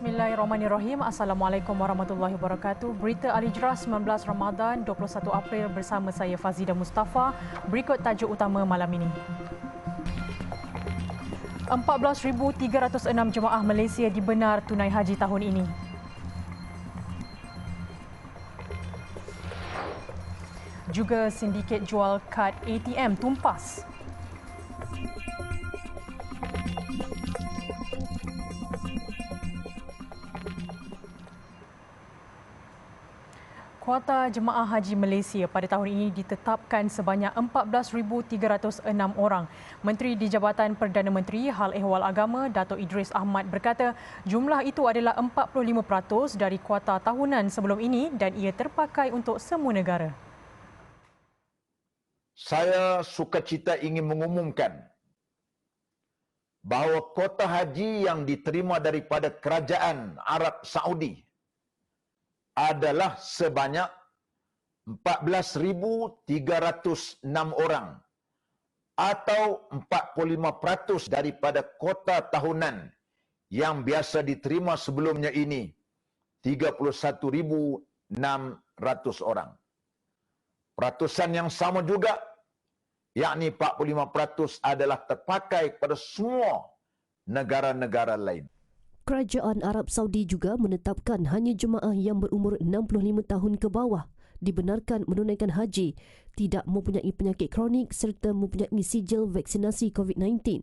Bismillahirrahmanirrahim. Assalamualaikum warahmatullahi wabarakatuh. Berita Ali Jrah 19 Ramadan 21 April bersama saya Fazida Mustafa. Berikut tajuk utama malam ini. 14,306 jemaah Malaysia dibenar tunai haji tahun ini. Juga sindiket jual kad ATM tumpas. Kuota jemaah haji Malaysia pada tahun ini ditetapkan sebanyak 14,306 orang. Menteri di Jabatan Perdana Menteri Hal Ehwal Agama Dato' Idris Ahmad berkata jumlah itu adalah 45% dari kuota tahunan sebelum ini dan ia terpakai untuk semua negara. Saya sukacita ingin mengumumkan bahawa kuota haji yang diterima daripada Kerajaan Arab Saudi adalah sebanyak 14,306 orang atau 45% daripada kuota tahunan yang biasa diterima sebelumnya ini 31,600 orang. Peratusan yang sama juga, yakni 45% adalah terpakai pada semua negara-negara lain. Kerajaan Arab Saudi juga menetapkan hanya jemaah yang berumur 65 tahun ke bawah dibenarkan menunaikan haji, tidak mempunyai penyakit kronik serta mempunyai sijil vaksinasi COVID-19.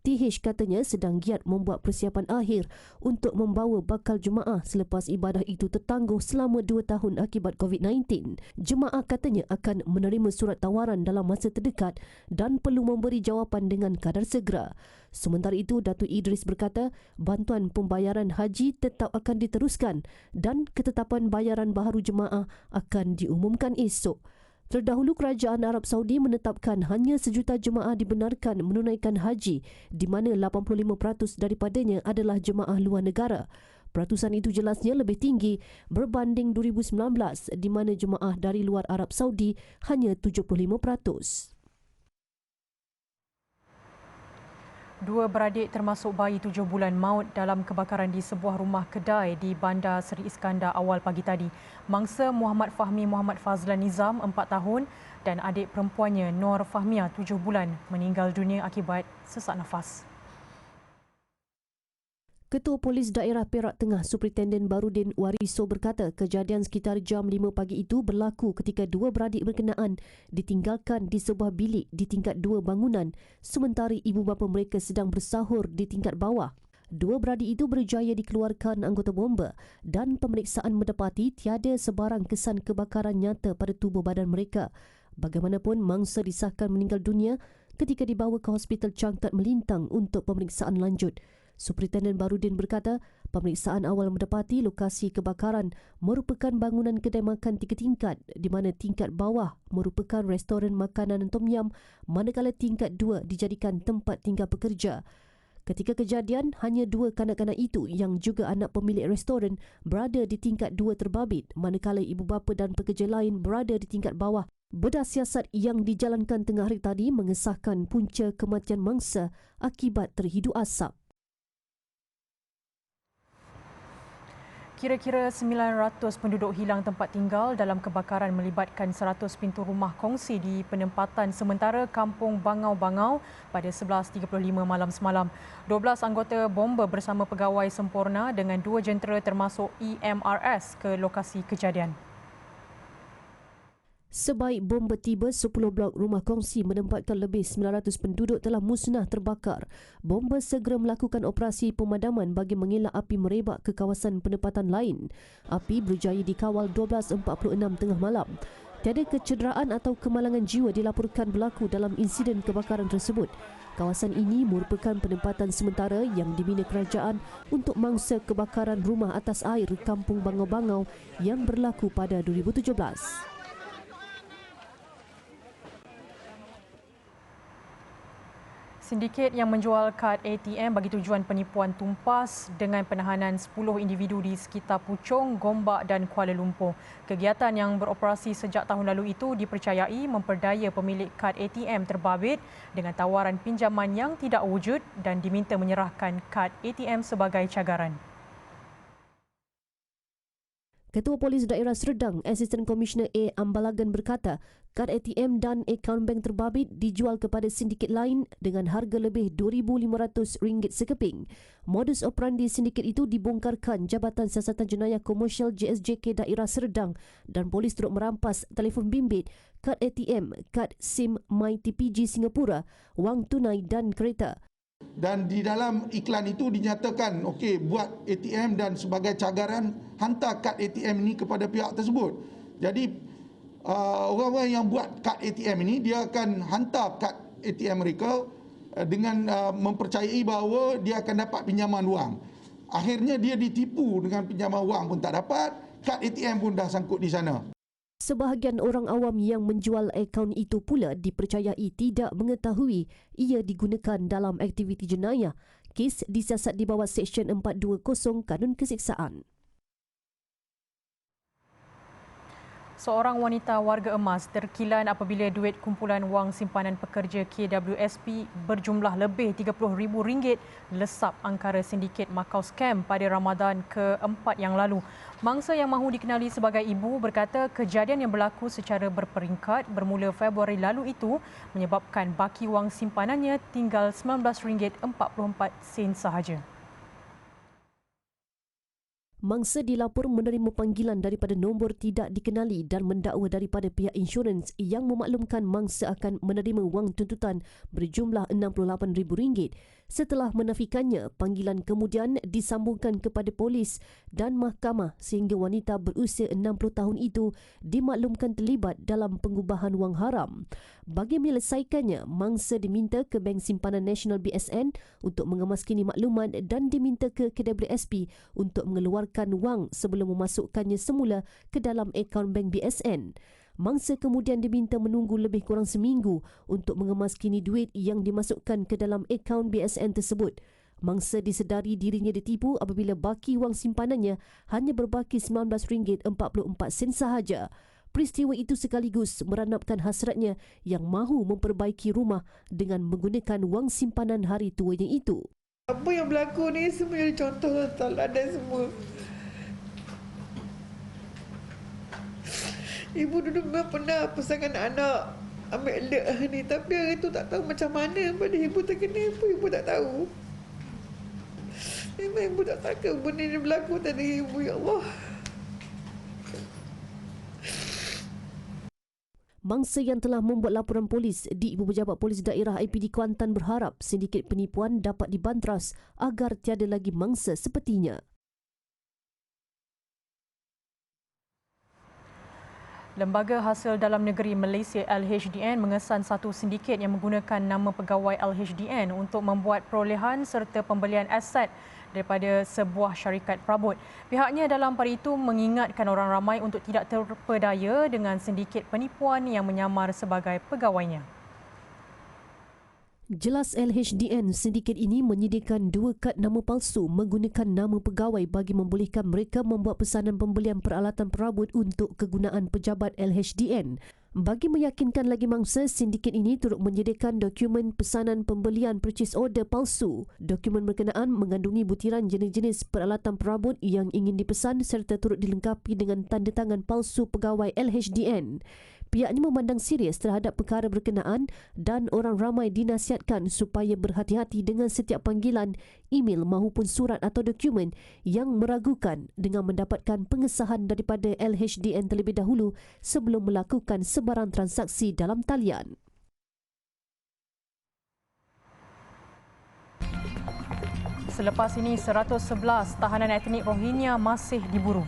TH katanya sedang giat membuat persiapan akhir untuk membawa bakal jemaah selepas ibadah itu tertangguh selama 2 tahun akibat COVID-19. Jemaah katanya akan menerima surat tawaran dalam masa terdekat dan perlu memberi jawapan dengan kadar segera. Sementara itu, Datuk Idris berkata bantuan pembayaran haji tetap akan diteruskan dan ketetapan bayaran baharu jemaah akan diumumkan esok. Terdahulu, Kerajaan Arab Saudi menetapkan hanya 1 juta jemaah dibenarkan menunaikan haji, di mana 85% daripadanya adalah jemaah luar negara. Peratusan itu jelasnya lebih tinggi berbanding 2019, di mana jemaah dari luar Arab Saudi hanya 75%. Dua beradik termasuk bayi 7 bulan maut dalam kebakaran di sebuah rumah kedai di Bandar Seri Iskandar awal pagi tadi. Mangsa Muhammad Fahmi Muhammad Fazlan Nizam 4 tahun dan adik perempuannya Nur Fahmiah 7 bulan meninggal dunia akibat sesak nafas. Ketua Polis Daerah Perak Tengah Superintenden Barudin Wariso berkata kejadian sekitar jam 5 pagi itu berlaku ketika dua beradik berkenaan ditinggalkan di sebuah bilik di tingkat 2 bangunan sementara ibu bapa mereka sedang bersahur di tingkat bawah. Dua beradik itu berjaya dikeluarkan anggota bomba dan pemeriksaan mendapati tiada sebarang kesan kebakaran nyata pada tubuh badan mereka. Bagaimanapun, mangsa disahkan meninggal dunia ketika dibawa ke Hospital Changkat Melintang untuk pemeriksaan lanjut. Superintenden Barudin berkata, pemeriksaan awal mendapati lokasi kebakaran merupakan bangunan kedai makan 3 tingkat di mana tingkat bawah merupakan restoran makanan tom yum manakala tingkat 2 dijadikan tempat tinggal pekerja. Ketika kejadian, hanya 2 kanak-kanak itu yang juga anak pemilik restoran berada di tingkat 2 terbabit manakala ibu bapa dan pekerja lain berada di tingkat bawah. Bedah siasat yang dijalankan tengah hari tadi mengesahkan punca kematian mangsa akibat terhidu asap. Kira-kira 900 penduduk hilang tempat tinggal dalam kebakaran melibatkan 100 pintu rumah kongsi di penempatan sementara Kampung Bangau-Bangau pada 11.35 malam semalam. 12 anggota bomba bersama pegawai sempurna dengan 2 jentera termasuk EMRS ke lokasi kejadian. Sebaik bom bertiba, 10 blok rumah kongsi menempatkan lebih 900 penduduk telah musnah terbakar. Bomba segera melakukan operasi pemadaman bagi mengelak api merebak ke kawasan penempatan lain. Api berjaya dikawal 12.46 tengah malam. Tiada kecederaan atau kemalangan jiwa dilaporkan berlaku dalam insiden kebakaran tersebut. Kawasan ini merupakan penempatan sementara yang dibina kerajaan untuk mangsa kebakaran rumah atas air Kampung Bangau-Bangau yang berlaku pada 2017. Sindiket yang menjual kad ATM bagi tujuan penipuan tumpas dengan penahanan 10 individu di sekitar Puchong, Gombak dan Kuala Lumpur. Kegiatan yang beroperasi sejak tahun lalu itu dipercayai memperdaya pemilik kad ATM terbabit dengan tawaran pinjaman yang tidak wujud dan diminta menyerahkan kad ATM sebagai cagaran. Ketua Polis Daerah Serdang, Asisten Komisioner A. Ambalagan berkata, kad ATM dan akaun bank terbabit dijual kepada sindiket lain dengan harga lebih RM2,500 sekeping. Modus operandi sindiket itu dibongkarkan Jabatan Siasatan Jenayah Komersial JSJK Daerah Serdang dan polis turut merampas telefon bimbit, kad ATM, kad SIM MyTPG Singapura, wang tunai dan kereta. Dan di dalam iklan itu dinyatakan, okey, buat ATM dan sebagai cagaran hantar kad ATM ini kepada pihak tersebut. Jadi orang-orang yang buat kad ATM ini, dia akan hantar kad ATM mereka dengan mempercayai bahawa dia akan dapat pinjaman wang. Akhirnya dia ditipu dengan pinjaman wang pun tak dapat, kad ATM pun dah sangkut di sana. Sebahagian orang awam yang menjual akaun itu pula dipercayai tidak mengetahui ia digunakan dalam aktiviti jenayah. Kes disiasat di bawah Seksyen 420 Kanun Keseksaan. Seorang wanita warga emas terkilan apabila duit kumpulan wang simpanan pekerja KWSP berjumlah lebih RM30,000 lesap angkara sindiket Macau Scam pada Ramadan ke-4 yang lalu. Mangsa yang mahu dikenali sebagai ibu berkata kejadian yang berlaku secara berperingkat bermula Februari lalu itu menyebabkan baki wang simpanannya tinggal RM19.44 sahaja. Mangsa dilapor menerima panggilan daripada nombor tidak dikenali dan mendakwa daripada pihak insurans yang memaklumkan mangsa akan menerima wang tuntutan berjumlah RM68,000. Setelah menafikannya, panggilan kemudian disambungkan kepada polis dan mahkamah sehingga wanita berusia 60 tahun itu dimaklumkan terlibat dalam pengubahan wang haram. Bagi menyelesaikannya, mangsa diminta ke Bank Simpanan Nasional BSN untuk mengemuskini maklumat dan diminta ke KWSP untuk mengeluarkan wang sebelum memasukkannya semula ke dalam akaun bank BSN. Mangsa kemudian diminta menunggu lebih kurang seminggu untuk mengemuskini duit yang dimasukkan ke dalam akaun BSN tersebut. Mangsa disedari dirinya ditipu apabila baki wang simpanannya hanya berbaki RM19.44 sahaja. Peristiwa itu sekaligus meranapkan hasratnya yang mahu memperbaiki rumah dengan menggunakan wang simpanan hari tuanya itu. Apa yang berlaku ni semua jadi contoh teladan semua. Ibu dulu memang pernah pesankan anak ambil alert ni, tapi hari tu tak tahu macam mana pada ibu terkena apa, ibu tak tahu. Memang ibu tak sangka benda ni berlaku tadi ibu, ya Allah. Mangsa yang telah membuat laporan polis di Ibu Pejabat Polis Daerah IPD Kuantan berharap sindiket penipuan dapat dibantras agar tiada lagi mangsa sepertinya. Lembaga Hasil Dalam Negeri Malaysia LHDN mengesan satu sindiket yang menggunakan nama pegawai LHDN untuk membuat perolehan serta pembelian aset daripada sebuah syarikat perabot. Pihaknya dalam pada itu mengingatkan orang ramai untuk tidak terpedaya dengan sindiket penipuan yang menyamar sebagai pegawainya. Jelas LHDN, sindiket ini menyediakan 2 kad nama palsu menggunakan nama pegawai bagi membolehkan mereka membuat pesanan pembelian peralatan perabot untuk kegunaan pejabat LHDN. Bagi meyakinkan lagi mangsa, sindiket ini turut menyediakan dokumen pesanan pembelian purchase order palsu. Dokumen berkenaan mengandungi butiran jenis-jenis peralatan perabot yang ingin dipesan serta turut dilengkapi dengan tanda tangan palsu pegawai LHDN. Pihaknya memandang serius terhadap perkara berkenaan dan orang ramai dinasihatkan supaya berhati-hati dengan setiap panggilan, email mahupun surat atau dokumen yang meragukan dengan mendapatkan pengesahan daripada LHDN terlebih dahulu sebelum melakukan sebarang transaksi dalam talian. Selepas ini, 111 tahanan etnik Rohingya masih diburu.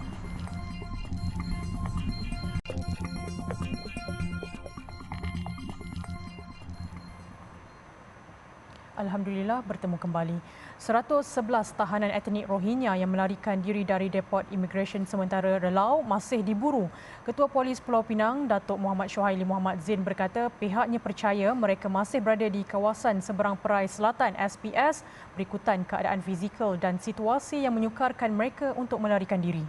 Alhamdulillah bertemu kembali. 111 tahanan etnik Rohingya yang melarikan diri dari depot imigresen sementara Relau masih diburu. Ketua Polis Pulau Pinang, Datuk Muhammad Syuhaili Muhammad Zain berkata pihaknya percaya mereka masih berada di kawasan seberang perai selatan SPS berikutan keadaan fizikal dan situasi yang menyukarkan mereka untuk melarikan diri.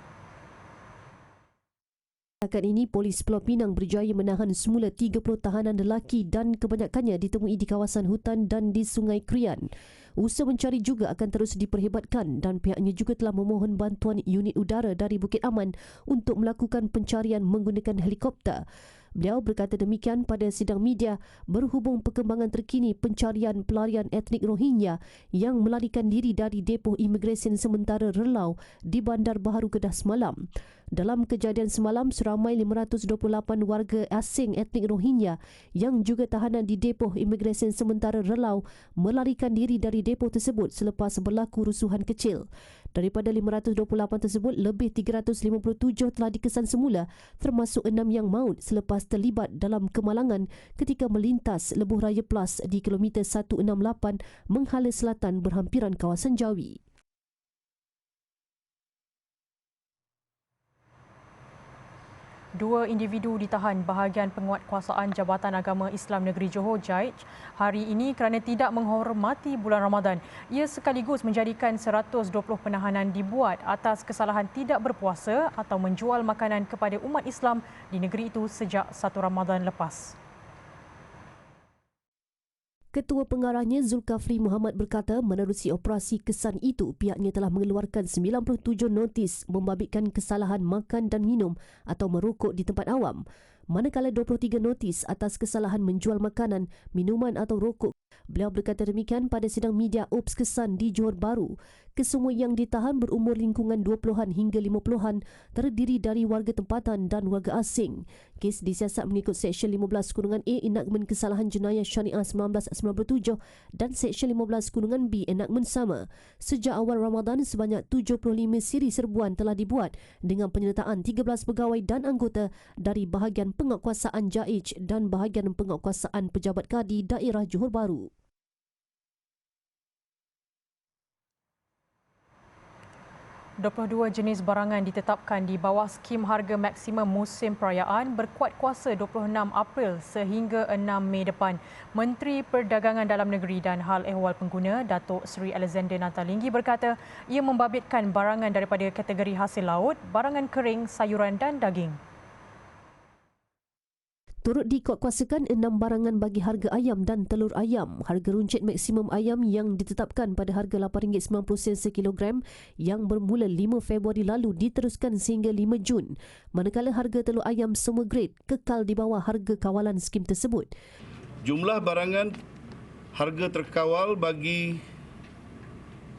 Setakat ini, Polis Pulau Pinang berjaya menahan semula 30 tahanan lelaki dan kebanyakannya ditemui di kawasan hutan dan di Sungai Krian. Usaha mencari juga akan terus diperhebatkan dan pihaknya juga telah memohon bantuan unit udara dari Bukit Aman untuk melakukan pencarian menggunakan helikopter. Beliau berkata demikian pada sidang media berhubung perkembangan terkini pencarian pelarian etnik Rohingya yang melarikan diri dari depoh imigresen sementara Relau di Bandar Baharu Kedah semalam. Dalam kejadian semalam, seramai 528 warga asing etnik Rohingya yang juga tahanan di depoh imigresen sementara Relau melarikan diri dari depoh tersebut selepas berlaku rusuhan kecil. Daripada 528 tersebut, lebih 357 telah dikesan semula, termasuk 6 yang maut selepas terlibat dalam kemalangan ketika melintas Lebuh Raya Plus di kilometer 168 menghala selatan berhampiran kawasan Jawi. Dua individu ditahan bahagian penguatkuasaan Jabatan Agama Islam Negeri Johor JAIJ hari ini kerana tidak menghormati bulan Ramadan. Ia sekaligus menjadikan 120 penahanan dibuat atas kesalahan tidak berpuasa atau menjual makanan kepada umat Islam di negeri itu sejak 1 Ramadan lepas. Ketua Pengarahnya Zulkafli Muhammad berkata menerusi operasi kesan itu, pihaknya telah mengeluarkan 97 notis membabitkan kesalahan makan dan minum atau merokok di tempat awam. Manakala 23 notis atas kesalahan menjual makanan, minuman atau rokok. Beliau berkata demikian pada sidang media Ops Kesan di Johor Bahru. Kesemua yang ditahan berumur lingkungan 20-an hingga 50-an, terdiri dari warga tempatan dan warga asing. Kes disiasat mengikut Seksyen 15(A) Enakmen Kesalahan Jenayah Syariah 1997 dan Seksyen 15(B) Enakmen sama. Sejak awal Ramadan, sebanyak 75 siri serbuan telah dibuat dengan penyertaan 13 pegawai dan anggota dari bahagian penguatkuasaan JAIJ dan bahagian penguatkuasaan Pejabat Kadi Daerah Johor Bahru. $22 jenis barangan ditetapkan di bawah skim harga maksimum musim perayaan berkuat kuasa 26 April sehingga 6 Mei depan. Menteri Perdagangan Dalam Negeri dan Hal Ehwal Pengguna, Datuk Seri Alexander Nathalinggi berkata ia membabitkan barangan daripada kategori hasil laut, barangan kering, sayuran dan daging. Turut dikuatkuasakan 6 barangan bagi harga ayam dan telur ayam. Harga runcit maksimum ayam yang ditetapkan pada harga RM8.90 sekilogram yang bermula 5 Februari lalu diteruskan sehingga 5 Jun. Manakala harga telur ayam semua grade kekal di bawah harga kawalan skim tersebut. Jumlah barangan harga terkawal bagi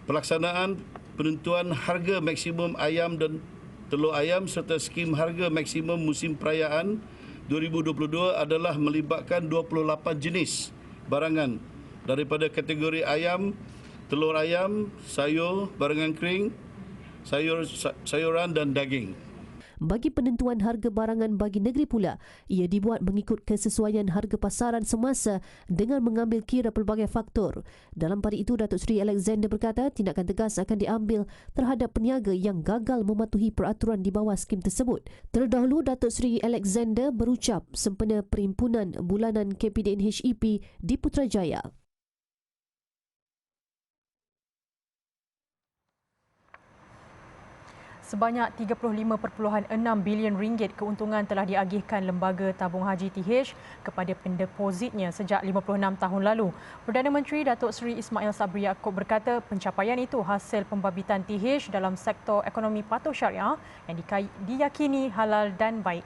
pelaksanaan penentuan harga maksimum ayam dan telur ayam serta skim harga maksimum musim perayaan 2022 adalah melibatkan 28 jenis barangan daripada kategori ayam, telur ayam, sayur, barangan kering, sayuran dan daging. Bagi penentuan harga barangan bagi negeri pula, ia dibuat mengikut kesesuaian harga pasaran semasa dengan mengambil kira pelbagai faktor. Dalam pada itu, Datuk Seri Alexander berkata tindakan tegas akan diambil terhadap peniaga yang gagal mematuhi peraturan di bawah skim tersebut. Terdahulu, Datuk Seri Alexander berucap sempena Perhimpunan Bulanan KPDN HEP di Putrajaya. Sebanyak RM35.6 bilion keuntungan telah diagihkan Lembaga Tabung Haji TH kepada pendepositnya sejak 56 tahun lalu. Perdana Menteri Datuk Seri Ismail Sabri Yaakob berkata pencapaian itu hasil pembabitan TH dalam sektor ekonomi patuh syariah yang diyakini halal dan baik.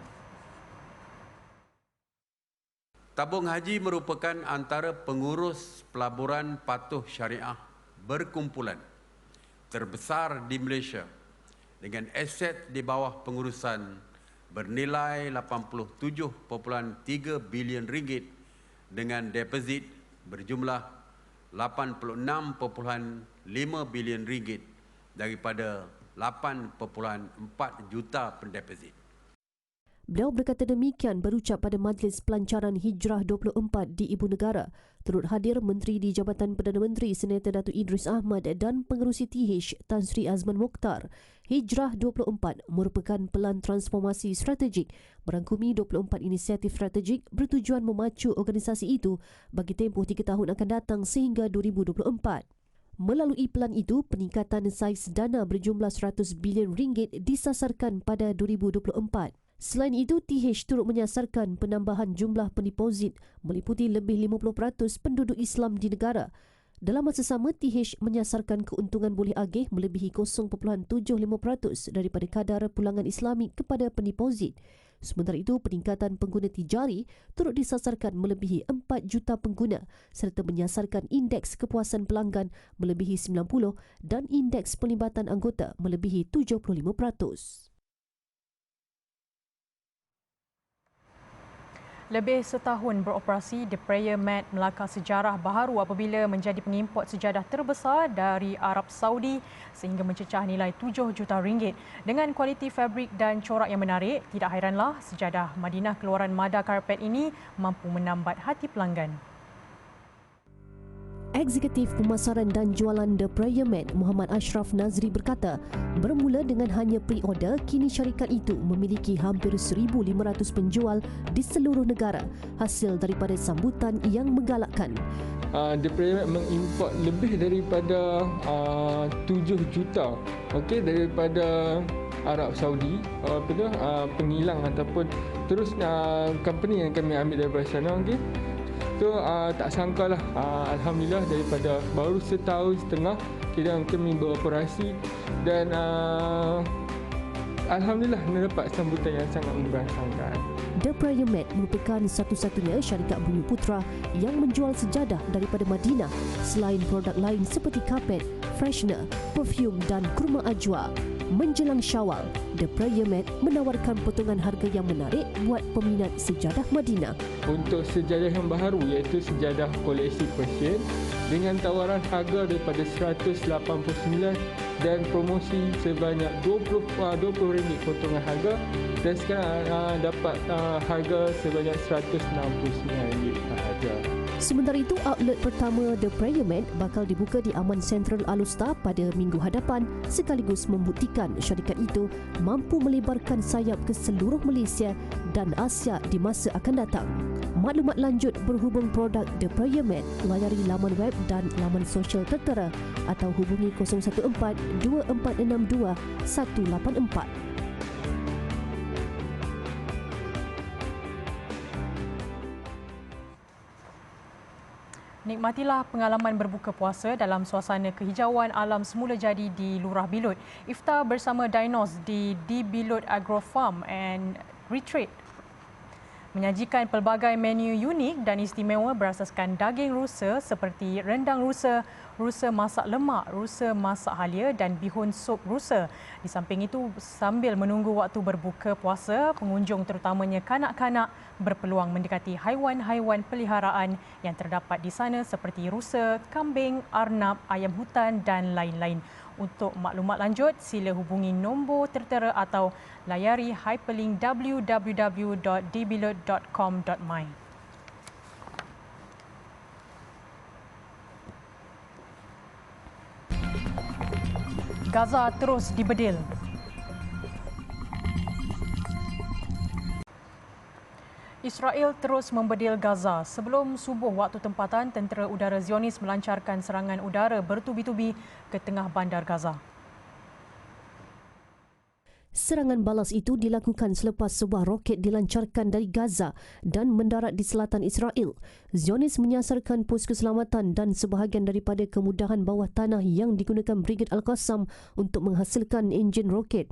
Tabung Haji merupakan antara pengurus pelaburan patuh syariah berkumpulan terbesar di Malaysia dengan aset di bawah pengurusan bernilai RM87.3 bilion dengan deposit berjumlah RM86.5 bilion daripada 8.4 juta pendeposit. Beliau berkata demikian berucap pada Majlis Pelancaran Hijrah 24 di Ibu Negara. Turut hadir Menteri di Jabatan Perdana Menteri Senator Datuk Idris Ahmad dan Pengerusi TH Tan Sri Azman Mokhtar. Hijrah 24 merupakan pelan transformasi strategik merangkumi 24 inisiatif strategik bertujuan memacu organisasi itu bagi tempoh 3 tahun akan datang sehingga 2024. Melalui pelan itu, peningkatan saiz dana berjumlah RM100 bilion disasarkan pada 2024. Selain itu, TH turut menyasarkan penambahan jumlah pendeposit meliputi lebih 50% penduduk Islam di negara. Dalam masa sama, TH menyasarkan keuntungan boleh agih melebihi 0.75% daripada kadar pulangan Islami kepada pendeposit. Sementara itu, peningkatan pengguna tijari turut disasarkan melebihi 4 juta pengguna serta menyasarkan indeks kepuasan pelanggan melebihi 90 dan indeks pelibatan anggota melebihi 75%. Lebih setahun beroperasi, The Prayer Mat melakar sejarah baharu apabila menjadi pengimport sejadah terbesar dari Arab Saudi sehingga mencecah nilai 7 juta ringgit. Dengan kualiti fabrik dan corak yang menarik, tidak hairanlah sejadah Madinah keluaran Mada Carpet ini mampu menambat hati pelanggan. Eksekutif Pemasaran dan Jualan The Prayer Mat, Muhammad Ashraf Nazri berkata, bermula dengan hanya pre-order, kini syarikat itu memiliki hampir 1,500 penjual di seluruh negara hasil daripada sambutan yang menggalakkan. The Prayer Mat mengimport lebih daripada 7 juta daripada Arab Saudi pengilang ataupun terus company yang kami ambil daripada sana. So tak sangkalah, alhamdulillah daripada baru setahun setengah kami beroperasi dan alhamdulillah mendapat sambutan yang sangat membanggakan. The Prayer Mat merupakan satu-satunya syarikat Bumi Putra yang menjual sejadah daripada Madinah selain produk lain seperti kapet, freshener, perfume dan kurma ajwa. Menjelang Syawal, The Prayer Mat menawarkan potongan harga yang menarik buat peminat sejadah Madinah. Untuk sejadah yang baharu iaitu sejadah koleksi Persian dengan tawaran harga daripada 189 dan promosi sebanyak RM20 potongan harga dan sekarang dapat harga sebanyak RM169 sahaja. Sementara itu, outlet pertama The Prayer Mat bakal dibuka di Aman Sentral Alustar pada minggu hadapan sekaligus membuktikan syarikat itu mampu melebarkan sayap ke seluruh Malaysia dan Asia di masa akan datang. Maklumat lanjut berhubung produk The Prayer Mat, layari laman web dan laman sosial tertera atau hubungi 014 2462 184. Nikmatilah pengalaman berbuka puasa dalam suasana kehijauan alam semula jadi di Lurah Bilut. Iftar bersama Dinos di Bilut Agro Farm and Retreat menyajikan pelbagai menu unik dan istimewa berasaskan daging rusa seperti rendang rusa, rusa masak lemak, rusa masak halia dan bihun sup rusa. Di samping itu, sambil menunggu waktu berbuka puasa, pengunjung terutamanya kanak-kanak berpeluang mendekati haiwan-haiwan peliharaan yang terdapat di sana seperti rusa, kambing, arnab, ayam hutan dan lain-lain. Untuk maklumat lanjut, sila hubungi nombor tertera atau layari hyperlink www.dbilut.com.my. Gaza terus dibedil. Israel terus membedil Gaza. Sebelum subuh waktu tempatan, tentera udara Zionis melancarkan serangan udara bertubi-tubi ke tengah bandar Gaza. Serangan balas itu dilakukan selepas sebuah roket dilancarkan dari Gaza dan mendarat di selatan Israel. Zionis menyasarkan pos keselamatan dan sebahagian daripada kemudahan bawah tanah yang digunakan Brigade Al-Qassam untuk menghasilkan enjin roket.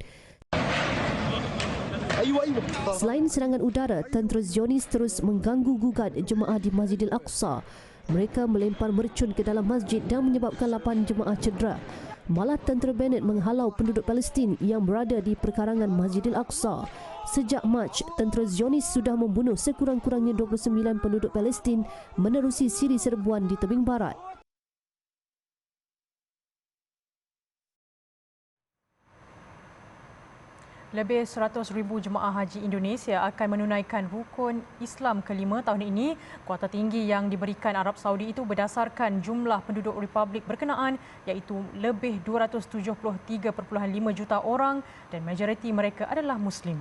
Selain serangan udara, tentera Zionis terus mengganggu-gugat jemaah di Masjidil Aqsa. Mereka melempar mercun ke dalam masjid dan menyebabkan 8 jemaah cedera. Malah tentera Bennett menghalau penduduk Palestin yang berada di perkarangan Masjidil Aqsa. Sejak Mac, tentera Zionis sudah membunuh sekurang-kurangnya 29 penduduk Palestin menerusi siri serbuan di tebing barat. Lebih 100,000 jemaah haji Indonesia akan menunaikan rukun Islam kelima tahun ini. Kuota tinggi yang diberikan Arab Saudi itu berdasarkan jumlah penduduk Republik berkenaan iaitu lebih 273.5 juta orang dan majoriti mereka adalah Muslim.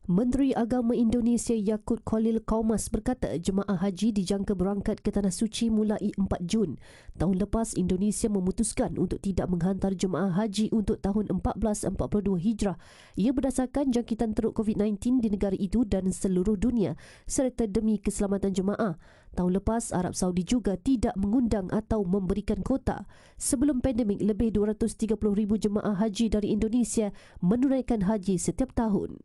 Menteri Agama Indonesia Yaakob Khalil Qaumas berkata jemaah haji dijangka berangkat ke Tanah Suci mulai 4 Jun. Tahun lepas, Indonesia memutuskan untuk tidak menghantar jemaah haji untuk tahun 1442 Hijrah. Ia berdasarkan jangkitan teruk COVID-19 di negara itu dan seluruh dunia serta demi keselamatan jemaah. Tahun lepas, Arab Saudi juga tidak mengundang atau memberikan kota. Sebelum pandemik, lebih 230,000 jemaah haji dari Indonesia menunaikan haji setiap tahun.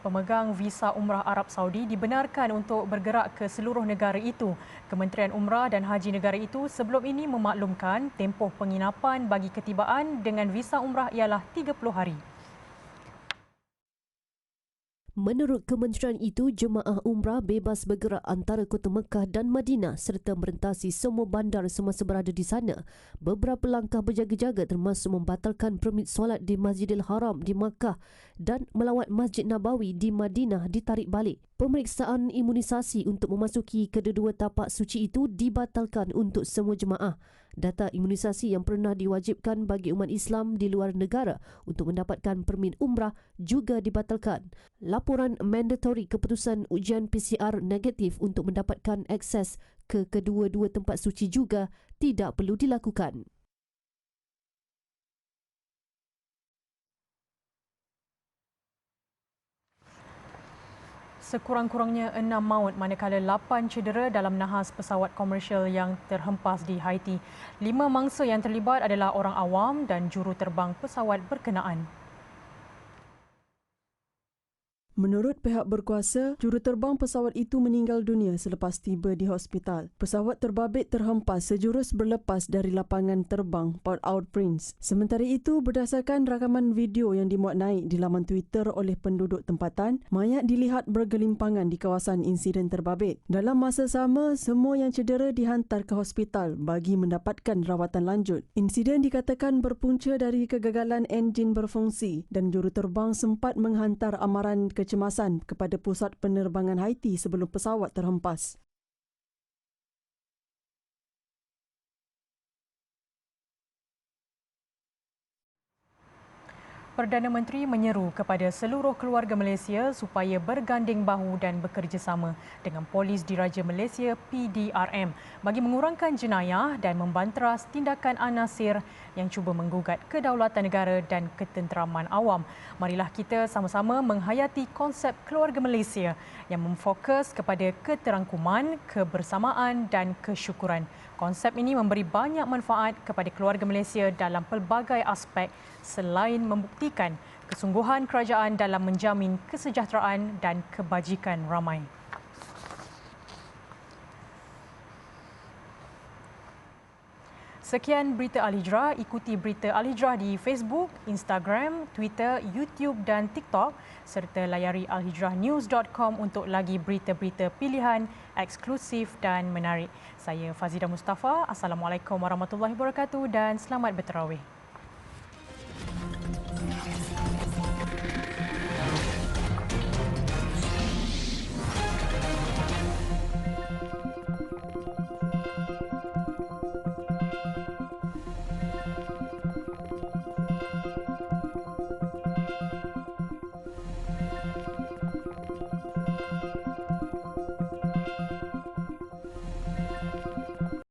Pemegang visa umrah Arab Saudi dibenarkan untuk bergerak ke seluruh negara itu. Kementerian Umrah dan Haji negara itu sebelum ini memaklumkan tempoh penginapan bagi ketibaan dengan visa umrah ialah 30 hari. Menurut kementerian itu, jemaah umrah bebas bergerak antara kota Mekah dan Madinah serta merentasi semua bandar semasa berada di sana. Beberapa langkah berjaga-jaga termasuk membatalkan permit solat di Masjidil Haram di Makkah dan melawat Masjid Nabawi di Madinah ditarik balik. Pemeriksaan imunisasi untuk memasuki kedua-dua tapak suci itu dibatalkan untuk semua jemaah. Data imunisasi yang pernah diwajibkan bagi umat Islam di luar negara untuk mendapatkan permit umrah juga dibatalkan. Laporan mandatori keputusan ujian PCR negatif untuk mendapatkan akses ke kedua-dua tempat suci juga tidak perlu dilakukan. Sekurang-kurangnya 6 maut manakala 8 cedera dalam nahas pesawat komersial yang terhempas di Haiti. 5 mangsa yang terlibat adalah orang awam dan juru terbang pesawat berkenaan. Menurut pihak berkuasa, juruterbang pesawat itu meninggal dunia selepas tiba di hospital. Pesawat terbabit terhempas sejurus berlepas dari lapangan terbang Port-au-Prince. Sementara itu, berdasarkan rakaman video yang dimuat naik di laman Twitter oleh penduduk tempatan, mayat dilihat bergelimpangan di kawasan insiden terbabit. Dalam masa sama, semua yang cedera dihantar ke hospital bagi mendapatkan rawatan lanjut. Insiden dikatakan berpunca dari kegagalan enjin berfungsi dan juruterbang sempat menghantar amaran kecemasan kepada pusat penerbangan Haiti sebelum pesawat terhempas. Perdana Menteri menyeru kepada seluruh keluarga Malaysia supaya berganding bahu dan bekerjasama dengan Polis Diraja Malaysia PDRM bagi mengurangkan jenayah dan membanteras tindakan anasir yang cuba menggugat kedaulatan negara dan ketenteraman awam. Marilah kita sama-sama menghayati konsep keluarga Malaysia yang memfokus kepada keterangkuman, kebersamaan dan kesyukuran. Konsep ini memberi banyak manfaat kepada keluarga Malaysia dalam pelbagai aspek selain membuktikan kesungguhan kerajaan dalam menjamin kesejahteraan dan kebajikan ramai. Sekian berita Al-Hijrah. Ikuti berita Al-Hijrah di Facebook, Instagram, Twitter, YouTube dan TikTok serta layari alhijrahnews.com untuk lagi berita-berita pilihan, eksklusif dan menarik. Saya Fazida Mustafa. Assalamualaikum warahmatullahi wabarakatuh dan selamat berterawih.